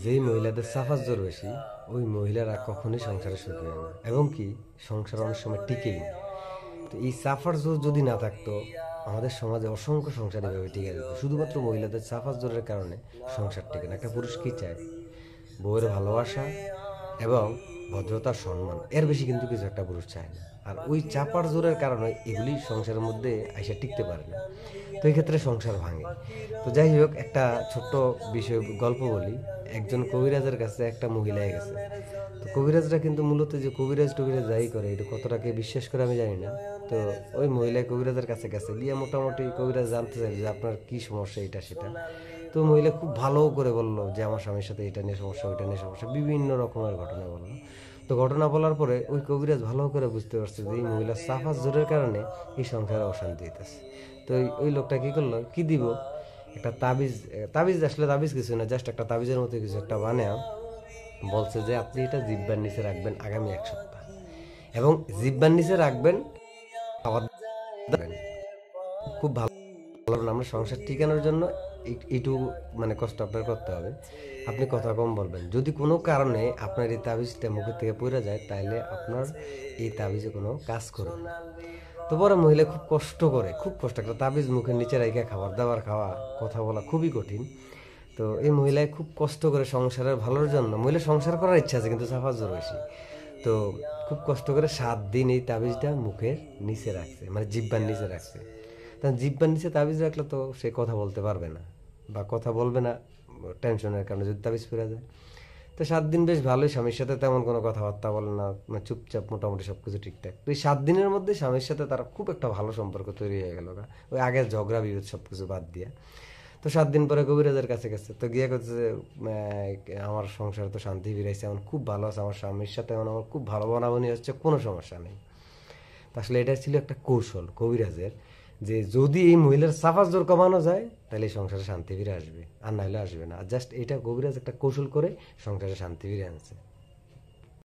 যেই মহিলাদের সাফার জোর বেশি ওই মহিলারা কখনোই সংসারে সুখী হয় না, এবং কি সংসার অনেক সময় টিকেই না। তো এই সাফার জোর যদি না থাকতো আমাদের সমাজে অসংখ্য সংসার এভাবে টিকে যেত। শুধুমাত্র মহিলাদের সাফার জোরের কারণে সংসার টিকে না। একটা পুরুষ কি চায়? বউয়ের ভালোবাসা এবং ভদ্রতা, সম্মান, এর বেশি কিন্তু কিছু একটা পুরুষ চায় না। আর ওই চাপার জোরের কারণে এগুলি সংসারের মধ্যে আইসা টিকতে পারে না। তো এই ক্ষেত্রে সংসার ভাঙে। তো যাই হোক, একটা ছোট্ট বিষয় গল্প বলি। একজন কবিরাজের কাছে একটা মহিলা গেছে। তো কবিরাজরা কিন্তু মূলত যে কবিরাজ টবিরাজ যাই করে এটা কতটাকে বিশ্বাস করে আমি জানি না। তো ওই মহিলা কবিরাজের কাছে গেছে গিয়ে মোটামুটি কবিরাজ জানতে চাই যে আপনার কি সমস্যা, এটা সেটা। তো মহিলা খুব ভালো করে বললো যে আমার স্বামীর সাথে এটা নিয়ে সমস্যা, ওইটা নিয়ে সমস্যা, বিভিন্ন রকমের ঘটনা বললো। তো ঘটনা বলার পরে ওই কবিরাজ ভালো করে বুঝতে পারছে যে এই মহিলার সাফাস জোরের কারণে এই সংসারে অশান্তি হইতেছে। তো ওই লোকটা কি করলো, কি দিব, একটা তাবিজ, তাবিজ আসলে তাবিজ কিছু না, জাস্ট একটা তাবিজের মতো কিছু একটা বানায় বলছে যে আপনি এটা জিব্বার নিচে রাখবেন আগামী 1 সপ্তাহ, এবং জিব্বার নিচে রাখবেন, খাবার দেবেন। খুব ভালো। কারণ আমরা সংসার টিকানোর জন্য একটু মানে কষ্ট আপনার করতে হবে। আপনি কথা কম বলবেন। যদি কোনো কারণে আপনার এই তাবিজটা মুখের থেকে পড়ে যায় তাহলে আপনার এই তাবিজে কোনো কাজ করবে না। তো বড় মহিলা খুব কষ্ট করে, খুব কষ্ট, একটা তাবিজ মুখের নিচে রেখে খাবার দাবার খাওয়া, কথা বলা খুবই কঠিন। তো এই মহিলায় খুব কষ্ট করে সংসারের ভালোর জন্য, মহিলা সংসার করার ইচ্ছা আছে কিন্তু সাফার জোর বেশি। তো খুব কষ্ট করে 7 দিন এই তাবিজটা মুখের নিচে রাখছে, মানে জিব্বার নিচে রাখছে। তখন জিব্বার নিচে তাবিজ রাখলে তো সে কথা বলতে পারবে না, বা কথা বলবে না টেনশনের কারণে যদি তাবিজ ফিরে যায়। তো 7 দিন বেশ ভালোই, স্বামীর সাথে তেমন কোনো কথাবার্তা বলে না, মানে চুপচাপ মোটামুটি সব কিছু ঠিকঠাক। তো এই 7 দিনের মধ্যে স্বামীর সাথে তার খুব একটা ভালো সম্পর্ক তৈরি হয়ে গেল, ওই আগের ঝগড়া বিরোধ সব কিছু বাদ দিয়ে। তো 7 দিন পরে কবিরাজের কাছে গেছে। তো গিয়ে করছে যে আমার সংসারে তো শান্তি ফিরাইছে, এখন খুব ভালো আছে, আমার স্বামীর সাথে এখন আমার খুব ভালো বনাবনি হচ্ছে, কোনো সমস্যা নেই। তো আসলে এটা ছিল একটা কৌশল কবিরাজের, যে যদি এই মহিলার সাফাস জোর কমানো যায় তাহলে এই সংসারে শান্তি ফিরে আসবে, আর নাহলে আসবে না। জাস্ট এটা কবিরাজ একটা কৌশল করে সংসারে শান্তি ফিরে আনছে।